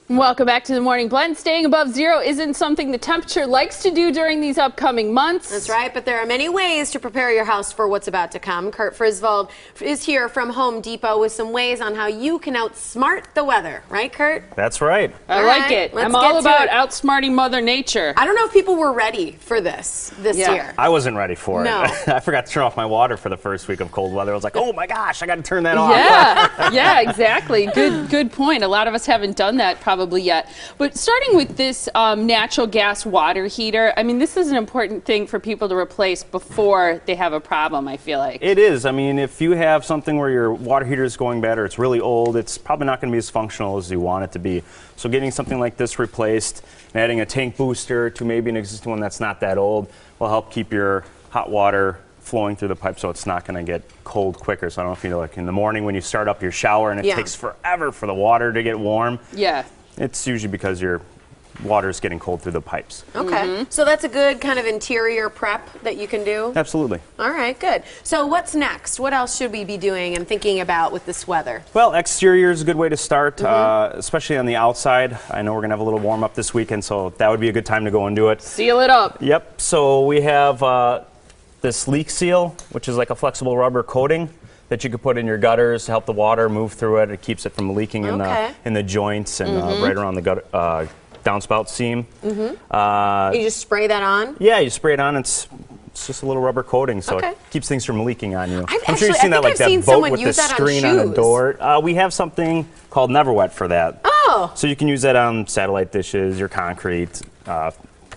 Welcome back to the Morning Blend. Staying above zero isn't something the temperature likes to do during these upcoming months. That's right, but there are many ways to prepare your house for what's about to come. Kirt Frisvold is here from Home Depot with some ways on how you can outsmart the weather. Right, Kirt? That's right. I like it. I'm all about outsmarting Mother Nature. I don't know if people were ready for this year. I wasn't ready for it. I forgot to turn off my water for the first week of cold weather. I was like, oh my gosh, I got to turn that off. Yeah, yeah, exactly. Good point. A lot of us haven't done that probably yet. But starting with this natural gas water heater, I mean, this is an important thing for people to replace before they have a problem, I feel like. It is. I mean, if you have something where your water heater is going bad or it's really old, it's probably not going to be as functional as you want it to be. So getting something like this replaced and adding a tank booster to maybe an existing one that's not that old will help keep your hot water flowing through the pipe so it's not going to get cold quicker. So I don't know if you know, like in the morning when you start up your shower and it takes forever for the water to get warm. Yeah. It's usually because your water is getting cold through the pipes. Okay, so that's a good kind of interior prep that you can do? Absolutely. All right, good. So what's next? What else should we be doing and thinking about with this weather? Well, exterior is a good way to start, especially on the outside. I know we're going to have a little warm up this weekend, so that would be a good time to go and do it. Seal it up. Yep, so we have this leak seal, which is like a flexible rubber coating that you could put in your gutters to help the water move through it. It keeps it from leaking in the joints and right around the gutter, downspout seam. You just spray that on? Yeah, you spray it on. It's just a little rubber coating, so it keeps things from leaking on you. I'm sure you've seen that, like that boat with the screen on the door. We have something called Never Wet for that. Oh. So you can use that on satellite dishes, your concrete,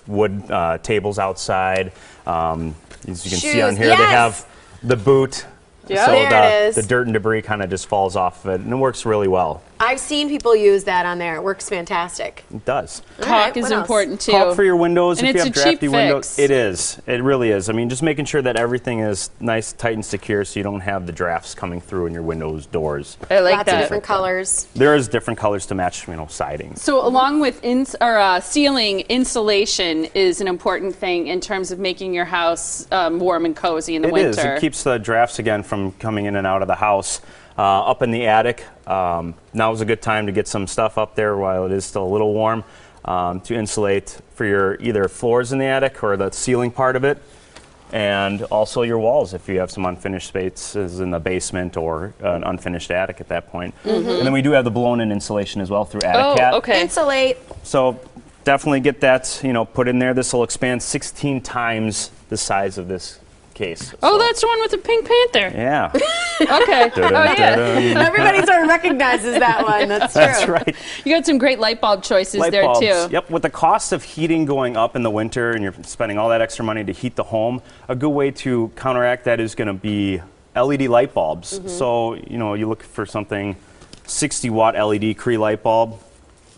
wood tables outside. As you can see on here, they have the boot. Yeah, so there it is. The dirt and debris kind of just falls off of it, and it works really well. I've seen people use that on there. It works fantastic. It does. Caulk is important too. Caulk for your windows. And if it's you have a cheap drafty windows, fix. it is. It really is. I mean, just making sure that everything is nice, tight, and secure, so you don't have the drafts coming through in your windows, doors. I like Lots that. of different colors. There is different colors to match, siding. So along with ceiling, insulation is an important thing in terms of making your house warm and cozy in the winter. It is. It keeps the drafts again from coming in and out of the house. Up in the attic, now is a good time to get some stuff up there while it is still a little warm to insulate for your either floors in the attic or the ceiling part of it, and also your walls if you have some unfinished spaces in the basement or an unfinished attic at that point. And then we do have the blown-in insulation as well through AtticCat. Oh, okay. Insulate. So definitely get that, put in there. This will expand 16 times the size of this case. Oh, that's the one with the Pink Panther. Yeah. Okay. Oh, yeah. Everybody sort of recognizes that one. That's true. That's right. You got some great light bulb choices Light there, bulbs. too. Yep. With the cost of heating going up in the winter and you're spending all that extra money to heat the home, a good way to counteract that is going to be LED light bulbs. So, you look for something 60-watt LED Cree light bulb,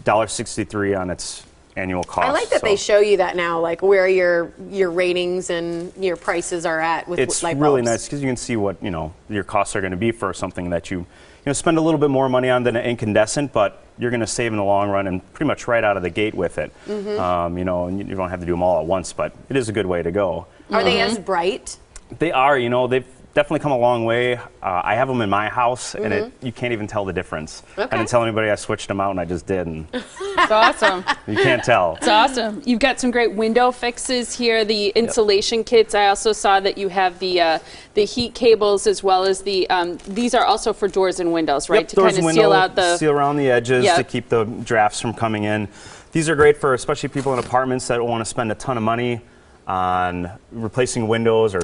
$1.63 on its annual cost. I like that they show you that now, like where your ratings and your prices are at with light bulbs. It's really nice because you can see what your costs are going to be for something that you spend a little bit more money on than an incandescent, but you're going to save in the long run and pretty much right out of the gate with it. And you don't have to do them all at once, but it is a good way to go. Are they as bright? They are. They've definitely come a long way. I have them in my house, and you can't even tell the difference. I didn't tell anybody I switched them out, and I just did. And It's awesome. you can't tell. It's awesome. You've got some great window fixes here, the insulation kits. I also saw that you have the heat cables as well as the, these are also for doors and windows, right? Yep, to doors kind of and seal out the... seal around the edges to keep the drafts from coming in. These are great for especially people in apartments that don't want to spend a ton of money on replacing windows or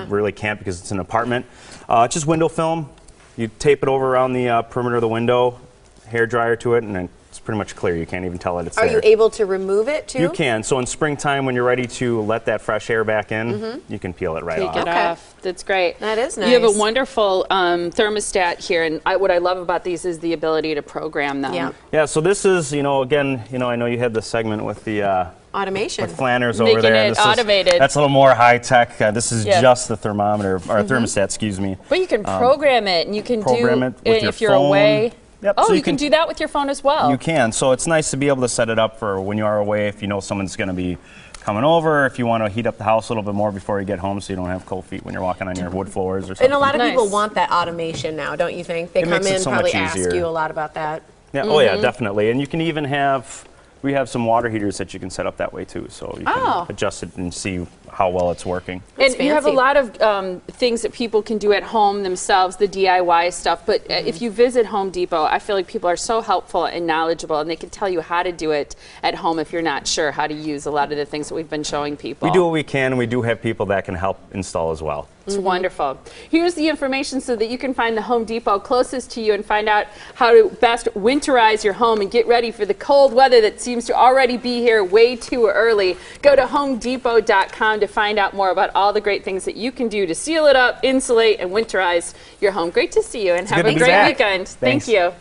really can't because it's an apartment. Just window film. You tape it over around the perimeter of the window, hair dryer to it, and it's pretty much clear. You can't even tell that it's there. Are you able to remove it too? You can. So in springtime when you're ready to let that fresh air back in, you can peel it right off. Take it off. That's great. That is nice. You have a wonderful thermostat here, and what I love about these is the ability to program them. Yeah, so this is, again, I know you had the segment with the... automation. With Flanners Making over there. it automated. That's a little more high tech. This is just the thermometer, or thermostat, excuse me. But you can program it, and you can program do it with your if you're phone. away. Yep. Oh, so you can do that with your phone as well. You can. So it's nice to be able to set it up for when you are away, if you know someone's going to be coming over, if you want to heat up the house a little bit more before you get home so you don't have cold feet when you're walking on your wood floors or something. And a lot of people want that automation now, don't you think? They come in, so probably much ask easier. you a lot about that. Yeah. Oh yeah, definitely. And you can even we have some water heaters that you can set up that way too, so you can adjust it and see how well it's working. And you have a lot of things that people can do at home themselves, the DIY stuff, but if you visit Home Depot, I feel like people are so helpful and knowledgeable, and they can tell you how to do it at home if you're not sure how to use a lot of the things that we've been showing people. We do what we can, and we do have people that can help install as well. It's wonderful. Here's the information so that you can find the Home Depot closest to you and find out how to best winterize your home and get ready for the cold weather that seems to already be here way too early. Go to homedepot.com to find out more about all the great things that you can do to seal it up, insulate, and winterize your home. Great to see you, and have a great weekend. Thanks. Thank you.